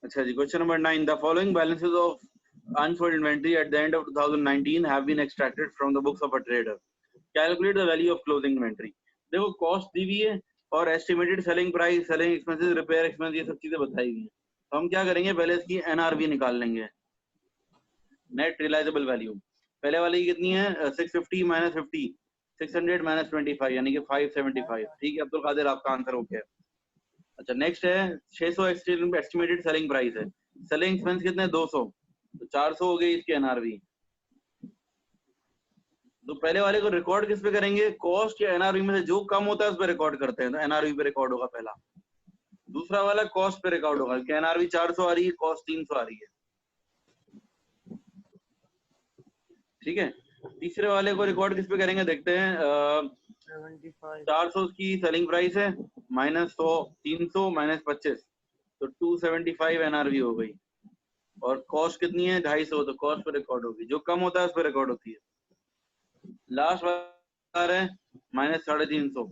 अच्छा जी, question number 9, the following balances of unsold inventory at the end of 2019 have been extracted from the books of a trader. Calculate the value of closing inventory. देखो cost दी हुई है और estimated selling price, selling expenses, repair expense, ये सब चीजें बताई हुई हैं। तो हम क्या करेंगे, पहले इसकी एनआरवी निकाल लेंगे, नेट रियलाइजेबल वैल्यू। पहले वाली कितनी है, 650 माइनस 50, 600 माइनस 25, यानी कि 575। ठीक है अब्दुल कादिर, आपका आंसर हो गया। अच्छा नेक्स्ट है 600 एस्टिमेटेड सेलिंग प्राइस है, सेलिंग एक्सपेंस कितने 200, तो 400 हो गई इसकी एनआरवी। तो पहले वाले को रिकॉर्ड किस पे करेंगे, कॉस्ट या एनआरवी में से जो कम होता है उस पे रिकॉर्ड करते हैं, तो एनआरवी पे रिकॉर्ड होगा पहला। दूसरा वाला कॉस्ट पे रिकॉर्ड होगा कि एनआरवी 400 आ रही है, कॉस्ट 300 आ रही है। ठीक है, तीसरे वाले को रिकॉर्ड किस पे करेंगे, देखते हैं 400 की सेलिंग प्राइस है, माइनस 100, 300 माइनस 25, तो 275 एनआरवी हो गई। और कॉस्ट कितनी है 250, तो कॉस्ट पे रिकॉर्ड होगी, जो कम होता है उस पे रिकॉर्ड होती है। लास्ट वाला है माइनस 350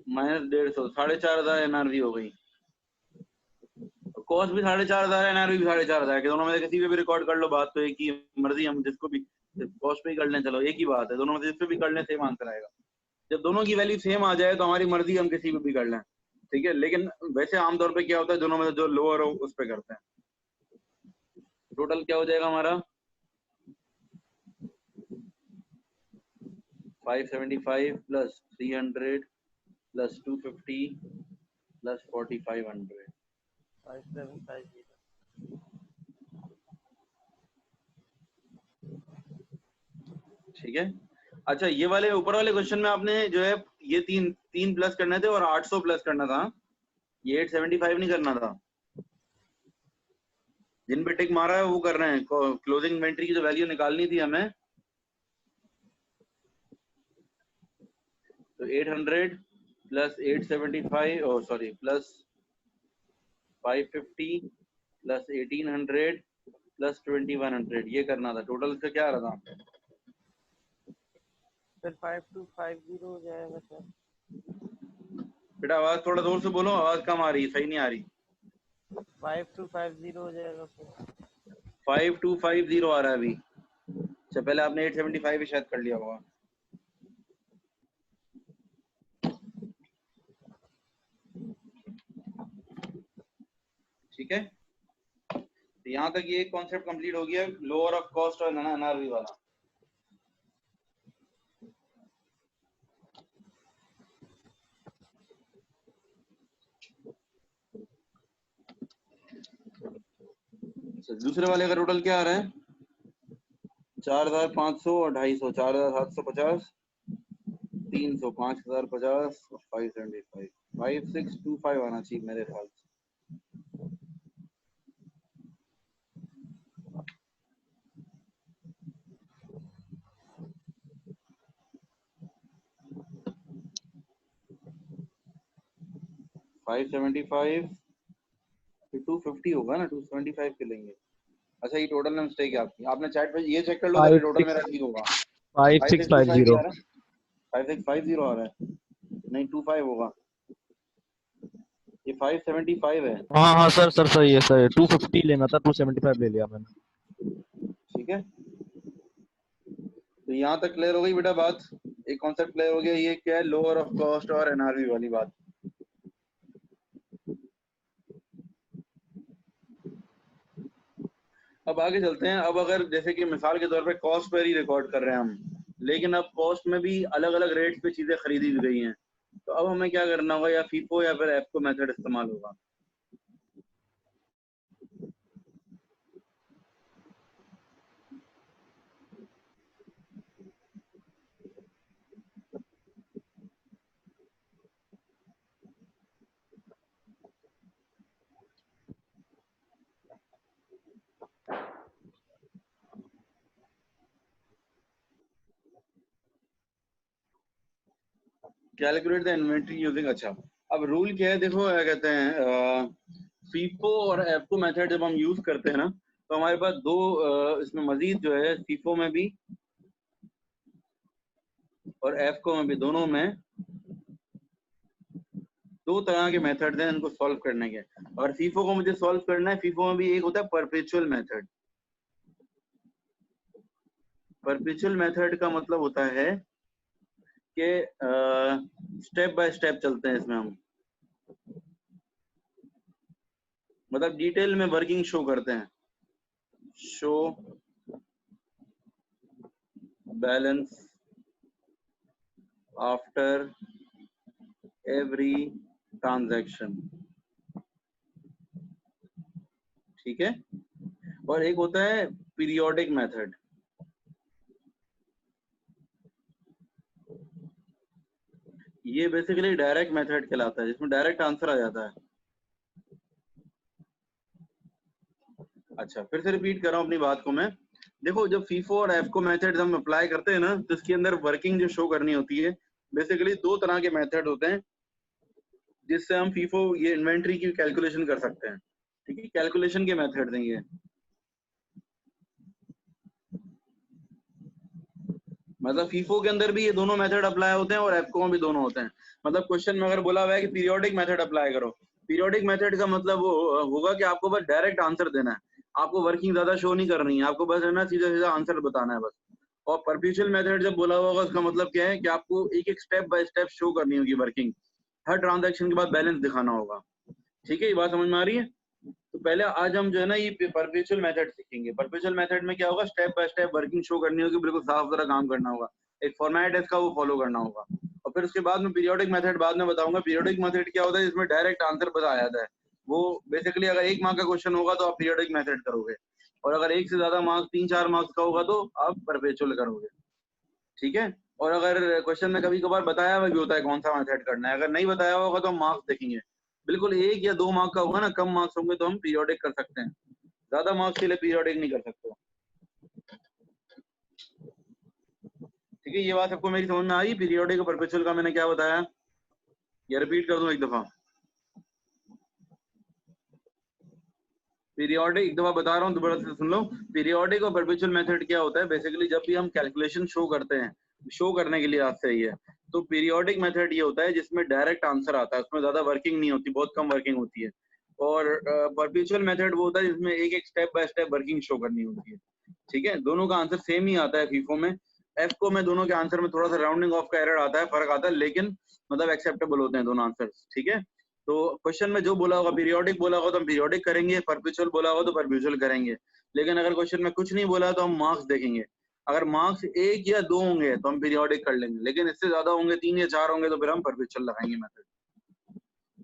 माइनस 150, 4500 एनआरवी हो गई। कॉस्ट भी 4500, एनआरवी भी 4500 के दोनों में से किसी पे भी रिकॉर्ड कर लो, बात तो एक ही मर्जी, हम जिसको भी कॉस्ट पे ही कर लें, चलो एक ही बात है, दोनों में से जिस पे भी कर लें सेम आंसर आएगा। जब दोनों की वैल्यू सेम आ जाए तो हमारी मर्जी, हम किसी पे भी कर लें। ठीक है, लेकिन वैसे आमतौर पे क्या होता है, दोनों में से जो लोअर हो उस पे करते हैं। टोटल क्या हो जाएगा हमारा, 575 प्लस 300 प्लस 250 प्लस 4500, 5750। ठीक है। अच्छा ये वाले ऊपर वाले क्वेश्चन में आपने जो है ये तीन प्लस करने थे और 800 प्लस करना था, ये 875 नहीं करना था। जिन पे टिक मारा है वो कर रहे हैं, क्लोजिंग इन्वेंटरी की जो वैल्यू निकालनी थी हमें, तो 800 प्लस 875, ओ सॉरी प्लस 550 प्लस 1800 प्लस 2100, ये करना था। टोटल से क्या आ रहा था, फिर 5250 हो जाएगा सर। बेटा आवाज थोड़ा जोर से बोलो, आवाज कम आ रही है, सही नहीं आ रही। 5250 हो जाएगा फिर। 5250 आ रहा है अभी। अच्छा पहले आपने 875 ही शायद कर लिया होगा। ठीक है, तो यहाँ तक ये कॉन्सेप्ट कंप्लीट हो गया, लोअर ऑफ कॉस्ट और एनआरवी वाला। दूसरे वाले का टोटल क्या आ रहा है, 4500 और 250, 4750, 300, 5050 और 575, 5625 आना चाहिए मेरे ख्याल से। फाइव 250 होगा ना, 275 के लेंगे। अच्छा ये टोटल में मिस्टेक है आपकी, आपने चैट पे ये चेक कर लो ताकि टोटल मेरा ठीक होगा। 5650 5650 आ रहा है, नहीं 25 होगा, ये 575 है। हाँ सर सही है सर, 250 लेना था, 275 ले लिया मैंने। ठीक है, तो यहाँ तक क्लियर हो गई बेटा बात, एक कॉन्सेप्ट क्लियर हो गया, ये क्या है लोअर ऑफ कॉस्ट और एनआरवी वाली बात। अब आगे चलते हैं। अब अगर जैसे कि मिसाल के तौर पे कॉस्ट पर ही रिकॉर्ड कर रहे हैं हम, लेकिन अब कॉस्ट में भी अलग अलग रेट्स पे चीजें खरीदी गई हैं, तो अब हमें क्या करना होगा, या फीफो या फिर एफको मेथड इस्तेमाल होगा। कैलकुलेट द इन्वेंट्री यूजिंग, अच्छा अब रूल क्या है, देखो क्या कहते हैं, फीफो और एफको मेथड जब हम यूज करते हैं ना, तो हमारे पास दो इसमें मजीद जो है, फीफो में भी और एफको में भी, दोनों में दो तरह के मेथड्स हैं इनको सॉल्व करने के। और फीफो को मुझे सॉल्व करना है, फीफो में भी एक होता है परपेचुअल मेथड। परपेचुअल मेथड का मतलब होता है कि स्टेप बाय स्टेप चलते हैं इसमें हम, मतलब डिटेल में वर्किंग शो करते हैं। Show balance after every transaction, ठीक है। और एक होता है पीरियोडिक मेथड। ये बेसिकली डायरेक्ट मेथड कहलाता है, जिसमें डायरेक्ट आंसर आ जाता है। अच्छा, फिर से रिपीट कर रहा हूँ अपनी बात को मैं। देखो, जब फीफो और एफको मेथड हम अप्लाई करते हैं ना, तो इसके अंदर वर्किंग जो शो करनी होती है, बेसिकली दो तरह के मेथड होते हैं जिससे हम फीफो ये इन्वेंट्री की कैलकुलेशन कर सकते हैं, ठीक है। कैलकुलेशन के मेथड देंगे, मतलब फीफो के अंदर भी ये दोनों मेथड अप्लाई होते हैं और एफको में भी दोनों होते हैं। मतलब क्वेश्चन में अगर बोला हुआ है कि पीरियोडिक मेथड अप्लाई करो, पीरियोडिक मेथड का मतलब वो होगा कि आपको बस डायरेक्ट आंसर देना है, आपको वर्किंग ज्यादा शो नहीं करनी है, आपको बस है ना सीधा सीधा आंसर बताना है बस। और परपेचुअल मेथड जब बोला होगा उसका मतलब क्या है कि आपको एक एक स्टेप बाय स्टेप शो करनी होगी वर्किंग, हर ट्रांजैक्शन के बाद बैलेंस दिखाना होगा, ठीक है। ये बात समझ में आ रही है? तो पहले आज हम जो है ना ये परपेचुअल मेथड सीखेंगे। परपेचुअल मेथड में क्या होगा, step by step working show करनी होगी, बिल्कुल साफ सुथरा काम करना होगा, एक फॉर्मेट है इसका वो फॉलो करना होगा। और फिर उसके बाद में पीरियोडिक मेथड बाद में बताऊंगा। पीरियोडिक मेथड क्या होता है, जिसमें डायरेक्ट आंसर बताया जाता है। वो बेसिकली अगर 1 मार्क का क्वेश्चन होगा तो आप पीरियोडिक मेथड करोगे, और अगर 1 से ज्यादा मार्क्स 3-4 मार्क्स का होगा तो आप परपेचुअल करोगे, ठीक है। और अगर क्वेश्चन में कभी कभार बताया हुआ भी होता है कौन सा मेथड करना है, अगर नहीं बताया होगा तो हम मार्क्स देखेंगे। बिल्कुल 1 या 2 मार्क का होगा ना, कम मार्क्स होंगे तो हम पीरियोडिक कर सकते हैं, ज्यादा मार्क्स के लिए पीरियोडिक नहीं कर सकते, ठीक है। ये बात आपको मेरी समझ में आई? पीरियोडिक और परपेचुअल का मैंने क्या बताया, ये रिपीट कर दूं एक दफा। पीरियोडिक एक दफा बता रहा हूँ, दोबारा से सुन लो। पीरियोडिक और परपेचुअल मेथड क्या होता है, बेसिकली जब भी हम कैलकुलेशन शो करते हैं, शो करने के लिए आपसे ही है, तो पीरियोडिक मेथड ये होता है जिसमें डायरेक्ट आंसर आता है, उसमें ज्यादा वर्किंग नहीं होती, बहुत कम वर्किंग होती है। और परपेचुअल मेथड वो होता है जिसमें एक एक step by step working show करनी होती है, ठीक है। दोनों का आंसर सेम ही आता है फीफो में, एफको में दोनों के आंसर में थोड़ा सा राउंडिंग ऑफ का एरर आता है, फर्क आता है, लेकिन मतलब एक्सेप्टेबल होते हैं दोनों आंसर, ठीक है। तो क्वेश्चन में जो बोला होगा पीरियोडिक बोला होगा तो हम पीरियोडिक करेंगे, परपेचुअल बोला होगा तो परपेचुअल करेंगे। लेकिन अगर क्वेश्चन में कुछ नहीं बोला तो हम मार्क्स देखेंगे, अगर मार्क्स 1 या 2 होंगे तो हम पीरियोडिक कर लेंगे, लेकिन इससे ज्यादा होंगे 3 या 4 होंगे तो फिर हम परपेचुअल लगाएंगे मेथड।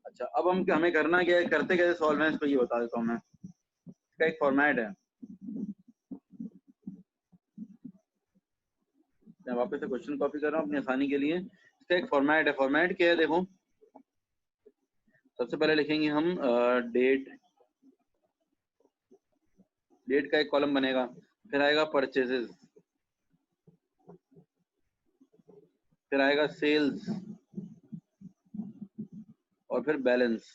अच्छा, अब हमें करना क्या है, करते कैसे सॉल्व है इसको ये बता देता हूँ मैं। इसका एक फॉर्मेट है, मैं वापस से क्वेश्चन कॉपी कर रहा हूँ अपनी आसानी के लिए। इसका एक फॉर्मेट है, फॉर्मेट क्या है देखो। सबसे पहले लिखेंगे हम डेट, डेट का एक कॉलम बनेगा, फिर आएगा परचेजेस, फिर आएगा सेल्स, और फिर बैलेंस।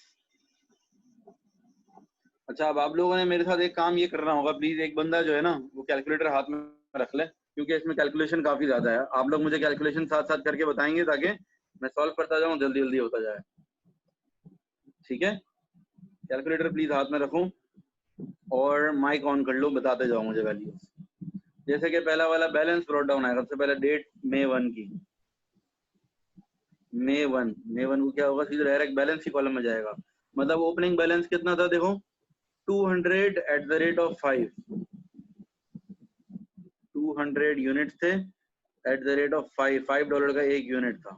अच्छा, अब आप लोगों ने मेरे साथ एक काम ये करना होगा, प्लीज एक बंदा जो है ना वो कैलकुलेटर हाथ में रख ले, क्योंकि इसमें कैलकुलेशन काफी ज्यादा है। आप लोग मुझे कैलकुलेशन साथ साथ करके बताएंगे ताकि मैं सॉल्व करता जाऊं, जल्दी जल्दी होता जाए, ठीक है। कैलकुलेटर प्लीज हाथ में रखो और माइक ऑन कर लो, बताते जाओ मुझे वैल्यूज। जैसे कि पहला वाला बैलेंस ब्रॉट डाउन आएगा, सबसे पहले डेट May 1 की, May 1 को क्या होगा, सीधे डायरेक्ट बैलेंस की कॉलम में जाएगा। मतलब ओपनिंग बैलेंस कितना था देखो, 200 at the rate of 5, 200 unit थे at the rate of 5 dollar का एक यूनिट था।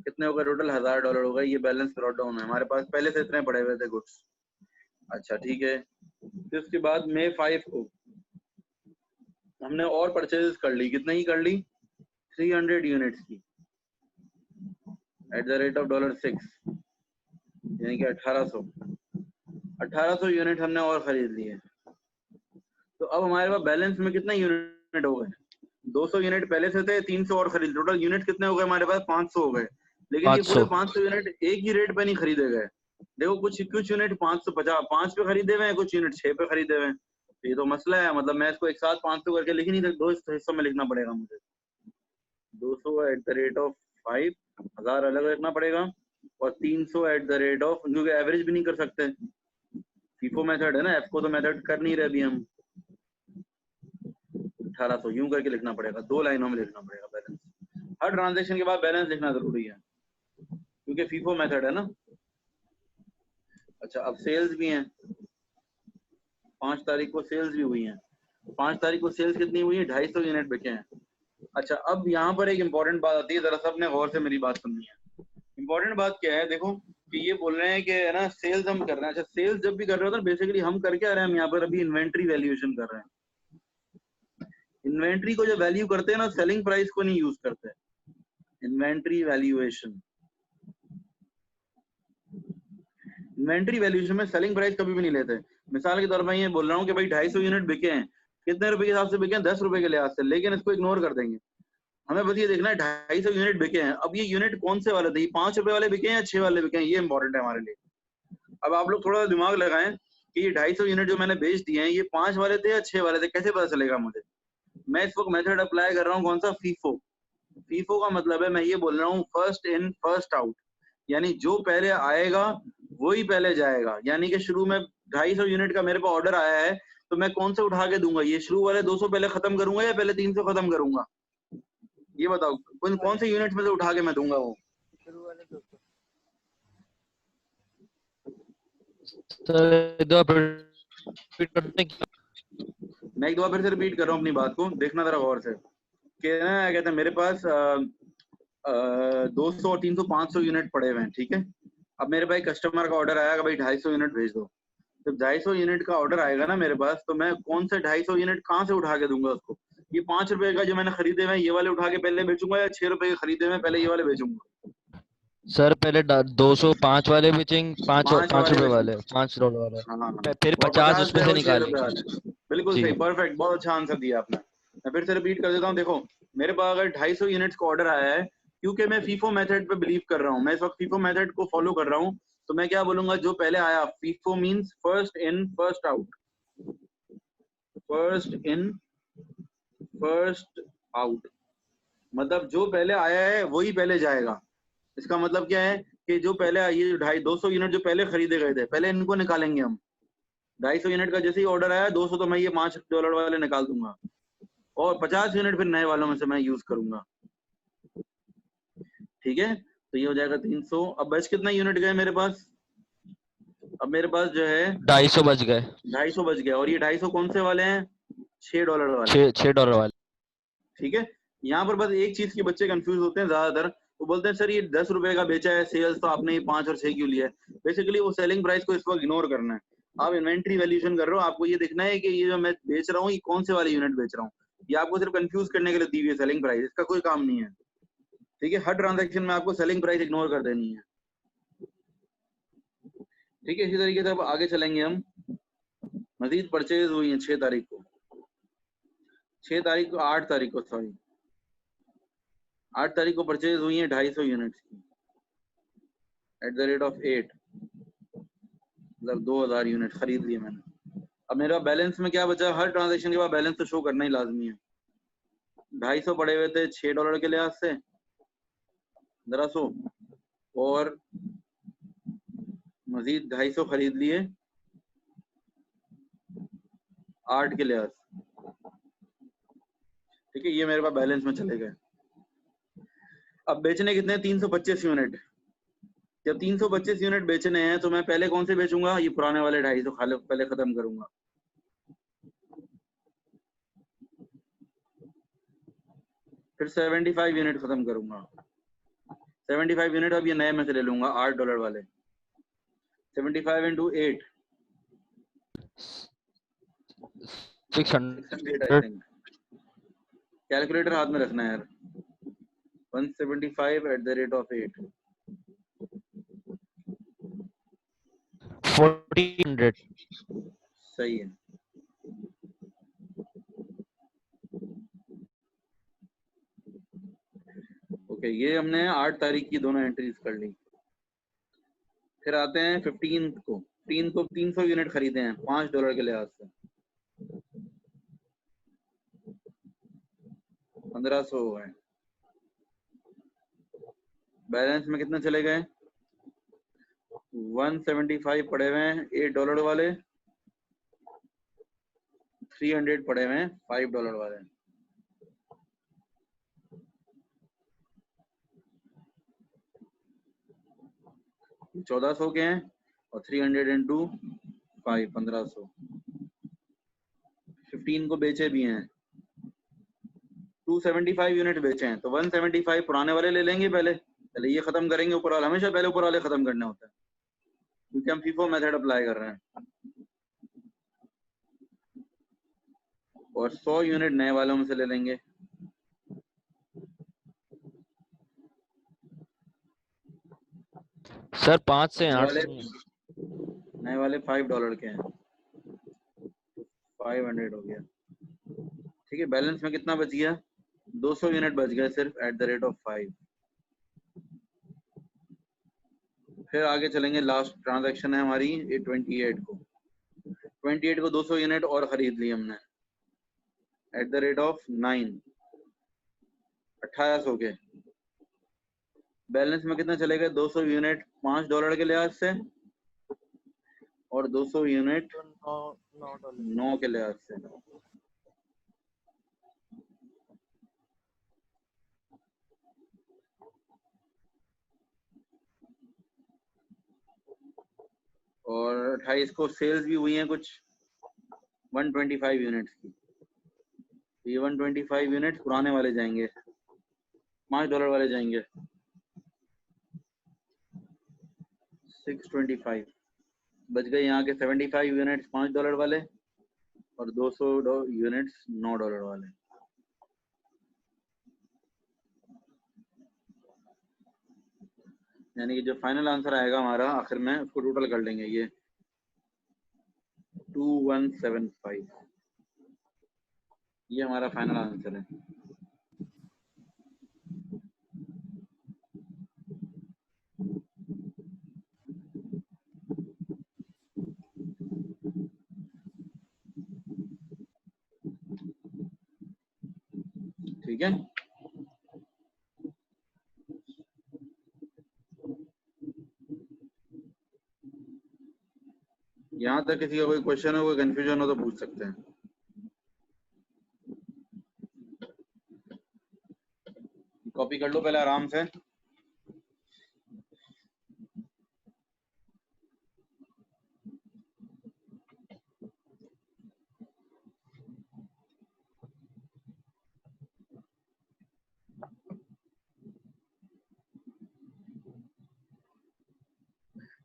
कितने होगा टोटल, $1000 होगा। ये बैलेंस ब्रॉट डाउन है, हमारे पास पहले से इतने पड़े हुए थे गुड्स। अच्छा ठीक है, फिर उसके बाद May 5 को हमने और परचेजेस कर ली, कितने की कर ली, 300 यूनिट्स की एट द रेट ऑफ $6, यानी कि 1800 यूनिट हमने और खरीद लिए। तो अब हमारे पास बैलेंस में कितने यूनिट हो गए, 200 यूनिट पहले से थे, 300 और खरीद, टोटल यूनिट कितने हो गए हमारे पास, 500 हो गए। लेकिन ये पूरे 500 यूनिट एक ही रेट पे नहीं खरीदे गए। देखो कुछ यूनिट 5 पे खरीदे हुए हैं, कुछ यूनिट 6 पे खरीदे हुए हैं। तो ये तो मसला है, मतलब मैं इसको एक साथ 500 करके लिख नहीं सकता, 2 हिस्सों में लिखना पड़ेगा मुझे। 200 एट द रेट ऑफ 5, 1000 अलग रखना पड़ेगा, और 300 एट द रेट ऑफ, क्योंकि एवरेज भी नहीं कर सकते, फीफो मेथड है ना, एफ को तो मेथड कर नहीं रहे अभी हम। 1800 यूं करके लिखना पड़ेगा, 2 लाइनों में लिखना पड़ेगा बैलेंस। हर ट्रांजेक्शन के बाद बैलेंस लिखना जरूरी है क्योंकि फीफो मेथड है ना। अच्छा, अब सेल्स भी हैं, 5 तारीख को सेल्स भी हुई हैं। 5 तारीख को सेल्स कितनी हुई है? 250 यूनिट बिके हैं। अच्छा, अब यहाँ पर एक इंपॉर्टेंट बात आती है, जरा सबने गौर से मेरी बात सुननी है। इंपॉर्टेंट बात क्या है, देखो कि ये बोल रहे हैं कि है ना सेल्स हम कर रहे हैं। अच्छा, सेल्स जब भी कर रहे हो तो बेसिकली हम कर क्या रहे हैं, हम यहाँ पर अभी इन्वेंट्री वैल्यूएशन कर रहे हैं। इन्वेंट्री को जो वैल्यू करते हैं ना, सेलिंग प्राइस को नहीं यूज करते। इन्वेंट्री वैल्यूएशन, इन्वेंट्री वैल्यूएशन में सेलिंग प्राइस कभी भी नहीं लेते। मिसाल के तौर पर ये बोल रहा हूँ कि भाई 250 यूनिट बिके हैं, कितने रुपए के हिसाब से बिके हैं? 10 रुपए के लिहाज से, लेकिन इसको इग्नोर कर देंगे। हमें बस ये देखना है 250 यूनिट बिके हैं। अब ये यूनिट कौन से वाले थे, 5 रुपए वाले बिके हैं या 6 वाले बिके हैं, ये इंपॉर्टेंट है हमारे लिए। अब आप लोग थोड़ा दिमाग लगाएं कि ये 250 यूनिट जो मैंने बेच दिए हैं, ये 5 वाले थे या 6 वाले थे, कैसे पता चलेगा मुझे? मैं इस वक्त मेथड अप्लाई कर रहा हूँ, कौन सा? फीफो। फीफो का मतलब है, मैं ये बोल रहा हूँ फर्स्ट इन फर्स्ट आउट, यानी जो पहले आएगा वही पहले जाएगा। यानी कि शुरू में 250 यूनिट का मेरे पास ऑर्डर आया है, तो मैं कौन से उठा के दूंगा? ये शुरू वाले 200 पहले खत्म करूंगा या पहले 300 खत्म करूंगा? ये बताओ, कौन से यूनिट में से उठा के मैं दूंगा वो? शुरू वाले 200। सर एक बार repeat करते हैं क्या? मैं एक दो बार फिर से रिपीट कर रहा हूँ अपनी बात को, देखना जरा गौर से। क्या कहते हैं, मेरे पास 200 और 300 500 यूनिट पड़े हुए हैं, ठीक है। अब मेरे पास कस्टमर का ऑर्डर आया कि भाई 250 यूनिट भेज दो। जब 250 यूनिट का ऑर्डर आएगा ना मेरे पास, तो मैं कौन से 250 यूनिट कहाँ से उठा के दूंगा उसको? ये 5 रुपए का जो मैंने खरीदे हुए ये वाले उठा के पहले बेचूंगा, या 6 रुपए के खरीदे हुए पहले ये वाले बेचूंगा? सर पहले 205 वाले बेचेंगे, 5 5 5 वाले रुपए वाले, बेचूंगा, $5 वाले, हाँ हाँ, फिर और 50 50 उसमें जो है से वो 6 रुपए निकालेंगे। वाले। बिल्कुल जी सही, परफेक्ट, बहुत अच्छा आंसर दिया आपने। मैं फिर से रिपीट कर देता हूँ। देखो, मेरे पास अगर 250 यूनिट्स का ऑर्डर आया है, क्योंकि मैं फीफो मेथड पे बिलीव कर रहा हूँ, मैं इस वक्त फीफो मेथड को फॉलो कर रहा हूँ, तो मैं क्या बोलूंगा? जो पहले आया, FIFO means first in first out, first in first out, मतलब जो पहले आया है वही पहले जाएगा। इसका मतलब क्या है कि जो पहले ये 250 यूनिट जो पहले खरीदे गए थे, पहले इनको निकालेंगे हम। 250 यूनिट का जैसे ही ऑर्डर आया 200, तो मैं ये $5 वाले निकाल दूंगा, और 50 यूनिट फिर नए वालों में से मैं यूज करूंगा, ठीक है। तो ये हो जाएगा 300। अब बच कितना यूनिट गए मेरे पास? अब मेरे पास जो है 250 बच गए, 250 बच गया, और ये 250 कौन से वाले हैं? $6 वाले, 6 $6 वाले। ठीक है। यहाँ पर बस एक चीज के बच्चे कंफ्यूज होते हैं ज्यादातर, वो बोलते हैं सर ये 10 रुपए का बेचा है सेल्स, तो आपने ये 5 और 6 क्यों लिया है? बेसिकली वो सेलिंग प्राइस को इस वक्त इग्नोर करना है। आप इन्वेंट्री वैल्यूएशन कर रहे हो, आपको ये देखना है कि ये जो मैं बेच रहा हूँ ये कौन से वाले यूनिट बेच रहा हूँ। ये आपको सिर्फ कंफ्यूज करने के लिए दी हुई है सेलिंग प्राइस, इसका कोई काम नहीं है, ठीक है। हर ट्रांजेक्शन में आपको सेलिंग प्राइस इग्नोर कर देनी है, ठीक है। इसी तरीके से अब आगे चलेंगे हम। मजीद परचेज हुई है 6 तारीख को, 6 तारीख को, 8 तारीख को, सॉरी 8 तारीख को परचेज हुई है 250 यूनिट्स की एट द रेट ऑफ 8, मतलब 2000 यूनिट खरीद लिए मैंने। अब मेरा बैलेंस में क्या बचा? हर ट्रांजेक्शन के बाद बैलेंस तो शो करना ही लाजमी है। 250 पड़े हुए थे $6 के लिहाज से, 1500, और मजीद 250 खरीद लिए 8 के लिहाज, ठीक है। ये मेरे पास बैलेंस में चले गए। अब बेचने कितने? 325 यूनिट। जब 325 यूनिट बेचने हैं तो मैं पहले कौन से बेचूंगा? ये पुराने वाले 250 पहले खत्म करूंगा, फिर 75 यूनिट खत्म करूंगा। 75 यूनिट अब ये नए में से ले लूंगा, $8 वाले। 75 इंटू 8, 600 आई 600। थिंक। कैलकुलेटर हाथ में रखना है यार। 175 एट द रेट ऑफ 8, 1400। सही है। ओके, ये हमने 8 तारीख की दोनों एंट्रीज कर ली। फिर आते हैं 15 को। 15 को 300 यूनिट खरीदे हैं $5 के लिहाज से, 1500 है। बैलेंस में कितने चले गए? 175 पड़े हुए हैं $8 वाले, 300 पड़े हुए हैं $5 वाले। $1400 के हैं और 300 इंटू 5 1500। 15 को बेचे भी हैं, 275 यूनिट बेचे हैं, तो 175 पुराने वाले ले लेंगे पहले ये खत्म करेंगे ऊपर वाले, हमेशा पहले ऊपर वाले खत्म करने होते हैं क्योंकि हम फीफो मेथड अप्लाई कर रहे हैं। और 100 यूनिट नए वालों में से ले लेंगे। सर 5 से नए 8 वाले $5 के हैं, 500 हो गया। ठीक है, बैलेंस में कितना बच गया? 200 यूनिट बच गए सिर्फ एट द रेट ऑफ 5। फिर आगे चलेंगे, लास्ट ट्रांजैक्शन है हमारी 28 को। 28 को 200 यूनिट और खरीद ली हमने एट द रेट ऑफ 9, 1800 के। बैलेंस में कितना चलेगा? 200 यूनिट $5 के लिहाज से और 200 यूनिट तो $9 9 के लिहाज से। और 28 को सेल्स भी हुई हैं कुछ 125 यूनिट्स की। ये 125 यूनिट पुराने वाले जाएंगे, $5 वाले जाएंगे। 625 बच गए यहाँ के 75 यूनिट्स $5 वाले और 200 यूनिट्स $9 वाले। यानी कि जो फाइनल आंसर आएगा हमारा आखिर में, उसको टोटल कर लेंगे, ये 2175, ये हमारा फाइनल आंसर है। ठीक है, यहाँ तक किसी का कोई क्वेश्चन हो, कोई कंफ्यूजन हो तो पूछ सकते हैं। कॉपी कर लो पहले आराम से।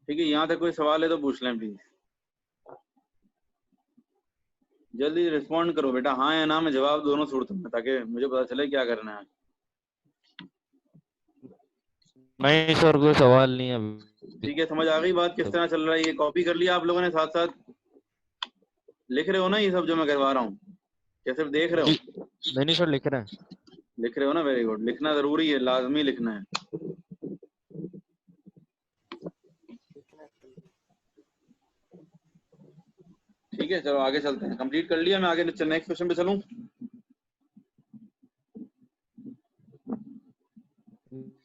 ठीक है, यहाँ तक कोई सवाल है तो पूछ लें प्लीज। जल्दी रिस्पॉन्ड करो बेटा, हाँ या ना में जवाब दोनों सूरतों में, ताकि मुझे पता चले क्या करना है। नहीं सर, कोई सवाल नहीं है अभी। ठीक है, समझ आ गई बात किस तरह चल रहा है? ये कॉपी कर लिया आप लोगों ने? साथ साथ लिख रहे हो ना ये सब जो मैं करवा रहा हूँ, या सिर्फ देख रहे हो? नहीं सर, लिख रहे हैं। लिख रहे हो ना, वेरी गुड। लिखना जरूरी है, लाजमी लिखना है। ठीक है, चलो आगे चलते हैं। कंप्लीट कर लिया, मैं आगे नेक्स्ट क्वेश्चन पे चलूं।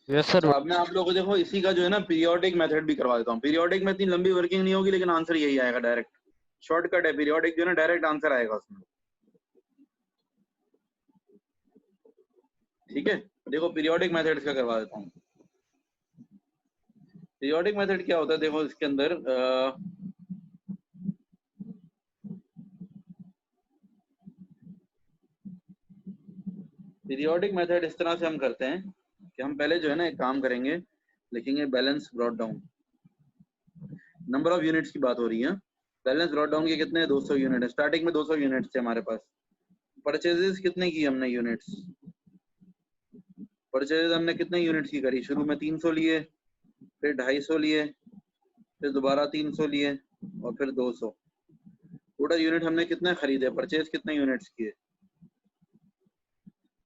Yes sir. अब मैं आप लोगों को देखो इसी का जो है ना पीरियोडिक मेथड भी करवा देता हूँ। पीरियोडिक में इतनी लंबी वर्किंग नहीं होगी, लेकिन आंसर यही आएगा डायरेक्ट। शॉर्टकट है पीरियोडिक, जो है ना डायरेक्ट आंसर आएगा उसमें। ठीक है, देखो पीरियोडिक मेथड का करवा देता हूँ। पीरियोडिक मेथड क्या होता है? देखो इसके अंदर पीरियोडिक मेथड इस तरह से हम करते हैं कि हम पहले जो है ना एक काम करेंगे, लिखेंगे balance brought down. Number of units की बात हो रही है। बैलेंस ब्रॉट डाउन के कितने? 200 यूनिट है। स्टार्टिंग में 200 यूनिट्स थे हमारे पास। परचेजेस कितने की हमने यूनिट्स? परचेजेस हमने कितने यूनिट्स की करी? शुरू में 300 लिए, फिर 250 लिए, फिर दोबारा 300 लिए और फिर 200। टोटल यूनिट हमने कितने खरीदे? परचेज कितने यूनिट्स किए?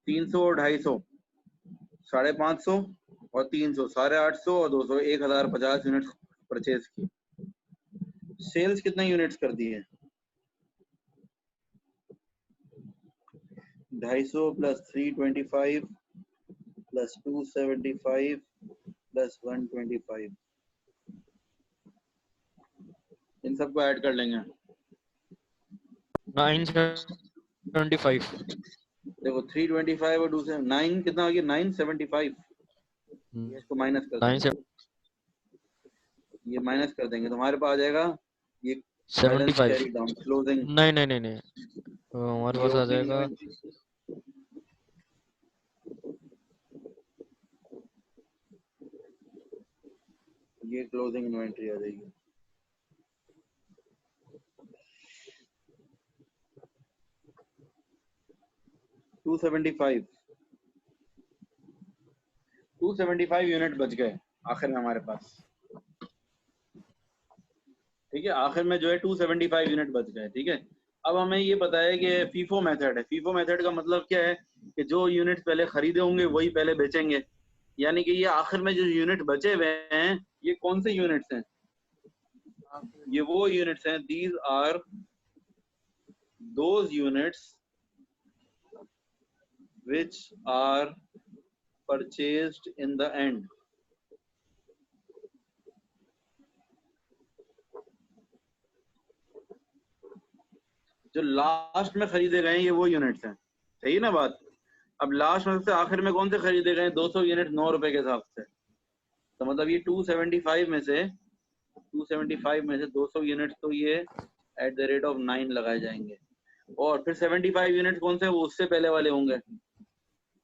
300 और 250, 550 और 300, 850 और 200, 1050 यूनिट्स परचेज की। सेल्स कितने यूनिट्स कर दिए? 250 प्लस 325 प्लस 275 प्लस 125, इन सबको ऐड कर लेंगे। 975। देखो 325 और 2 9 कितना आ गया 975। इसको माइनस कर देंगे, ये माइनस कर देंगे तो हमारे पास आ जाएगा ये बैलेंस 75। Carry down closing. नहीं नहीं नहीं नहीं, हमारे ये पास आ ओपनिंग जाएगा इन्वेंट्री, ये क्लोजिंग इन्वेंट्री आ जाएगी। टू 275 यूनिट बच गए आखिर में हमारे पास। ठीक है, आखिर में जो है 275 यूनिट बच गए। ठीक है, अब हमें ये पता है कि फीफो मेथड है। फीफो मेथड का मतलब क्या है कि जो यूनिट पहले खरीदे होंगे वही पहले बेचेंगे, यानी कि ये आखिर में जो यूनिट बचे हुए हैं ये कौन से यूनिट्स हैं? ये वो यूनिट्स हैं, these are those units which are purchased in the end। जो लास्ट में खरीदे गए ये वो यूनिट्स हैं, सही है ना बात। अब लास्ट में से आखिर में कौन से खरीदे गए? 200 यूनिट 9 रुपए के हिसाब से, तो मतलब ये 275 में से 200 यूनिट तो ये एट द रेट ऑफ 9 लगाए जाएंगे। और फिर 75 यूनिट कौन से? वो उससे पहले वाले होंगे,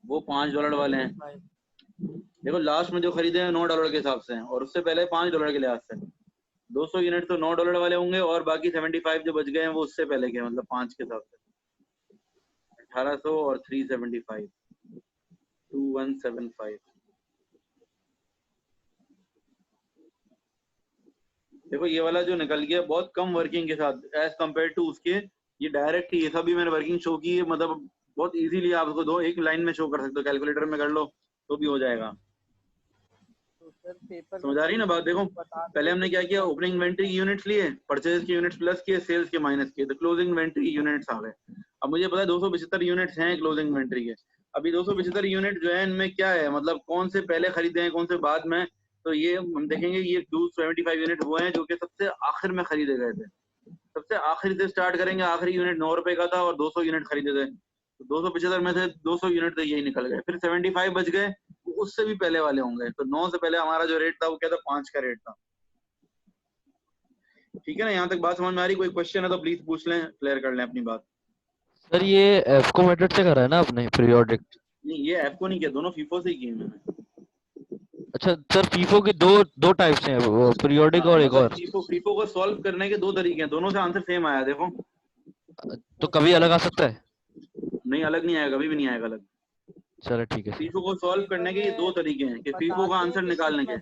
वो $5 वाले हैं। देखो लास्ट में जो खरीदे हैं $9 के हिसाब से हैं और उससे पहले $5 के लिहाज से। 200 यूनिट तो $9 वाले होंगे और बाकी 75 जो बच गए हैं वो उससे पहले के, मतलब 5 के हिसाब से 1800 और 375 2175। देखो ये वाला जो निकल गया बहुत कम वर्किंग के साथ एज कम्पेयर टू उसके, ये डायरेक्ट ये सभी मैंने वर्किंग शो की है, मतलब बहुत इजीली आप उसको दो एक लाइन में शो कर सकते हो, कैलकुलेटर में कर लो तो भी हो जाएगा। समझ आ रही ना बात? देखो पहले हमने क्या किया, ओपनिंग इन्वेंट्री की यूनिट्स लिए, परचेज की यूनिट्स प्लस किए, सेल्स के माइनस किए, तो क्लोजिंग इन्वेंट्री की यूनिट्स आ गए। अब मुझे पता है 275 यूनिट्स हैं क्लोजिंग इन्वेंट्री के। अभी 275 यूनिट जो है इनमें क्या है, मतलब कौन से पहले खरीदे हैं कौन से बाद में, तो ये हम देखेंगे। ये 275 यूनिट वो हैं जो कि सबसे आखिर में खरीदे गए थे। सबसे आखिर से स्टार्ट करेंगे, आखिरी यूनिट 9 रुपए का था और 200 यूनिट खरीदे थे, तो 275 में से 200 यूनिट तो यही निकल गए। फिर 75 बच गए, वो उससे भी पहले वाले होंगे, तो 9 से पहले हमारा जो रेट था वो क्या था? 5 का रेट था। ठीक है ना, यहाँ तक बात समझ में आ रही? कोई क्वेश्चन है तो प्लीज पूछ लें, क्लियर कर लें अपनी बात। सर ये एफको मेथड से करा है ना आपने पीरियोडिक? नहीं ये ऐप को नहीं किया, दोनों फीफो से ही किए मैंने। अच्छा सर, फीफो के दो टाइप्स हैं, वो पीरियोडिक और एक मतलब और। फीफो को सॉल्व करने के दो तरीके हैं, दोनों से आंसर सेम आया। देखो तो कभी अलग आ सकता है? नहीं, अलग नहीं आएगा, कभी भी नहीं आएगा अलग। चलो ठीक है सर। फीफो को सॉल्व करने के ये दो तरीके हैं कि फीफो का आंसर निकालने के।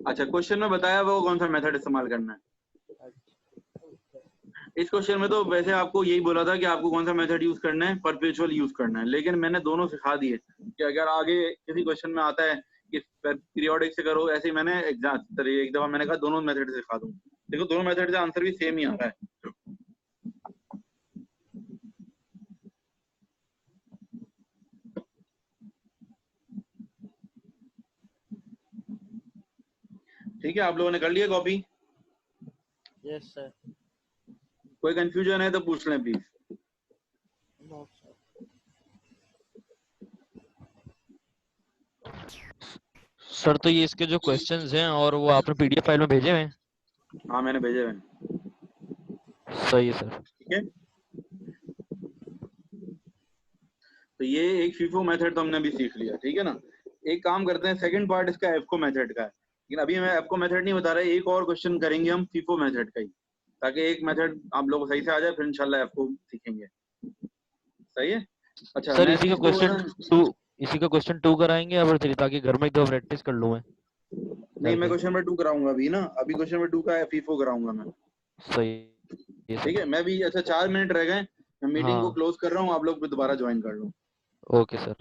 अच्छा, क्वेश्चन में बताया वो कौन सा मेथड इस्तेमाल करना है। इस क्वेश्चन में तो वैसे आपको यही बोला था कि आपको कौन सा मेथड यूज करना है, परपेचुअल यूज करना है, लेकिन मैंने दोनों सिखा दिए कि अगर आगे किसी क्वेश्चन में आता है कि पीरियोडिक से करो, ऐसे ही मैंने एग्जाम एक दफा मैंने कहा दोनों मेथड सिखा दूं। देखो दोनों मेथड से आंसर भी सेम ही आ रहा है। ठीक है, आप लोगों ने कर लिया कॉपी? Yes sir. कोई कंफ्यूजन है तो पूछ लें प्लीज। No sir. सर तो ये इसके जो क्वेश्चंस हैं और वो आपने पीडीएफ फाइल में भेजे हुए हैं? हाँ मैंने भेजे हुए। सही है सर। ठीक है, तो ये एक फीफो मेथड तो हमने भी सीख लिया। ठीक है ना, एक काम करते हैं, सेकंड पार्ट इसका एफको मेथड का है, लेकिन अभी मैं एफको मेथड नहीं बता रहा, एक और क्वेश्चन करेंगे हम फीफो मेथड का ही, ताकि एक मेथड आप लोग सही से आ जाए, फिर इंशाल्लाह एफको सीखेंगे। सही है। अच्छा सर नेक्स्ट इसी का क्वेश्चन 2 कराएंगे या फिर ताकि घर में एक दो प्रैक्टिस कर लूं मैं? नहीं, मैं क्वेश्चन नंबर 2 कराऊंगा अभी ना, अभी क्वेश्चन नंबर 2 का फीफो कराऊंगा मैं। सही ठीक है, मैं भी अच्छा 4 मिनट रह गए, मैं मीटिंग को हाँ क्लोज कर रहा हूँ, आप लोग भी दोबारा ज्वाइन कर लो। Okay sir.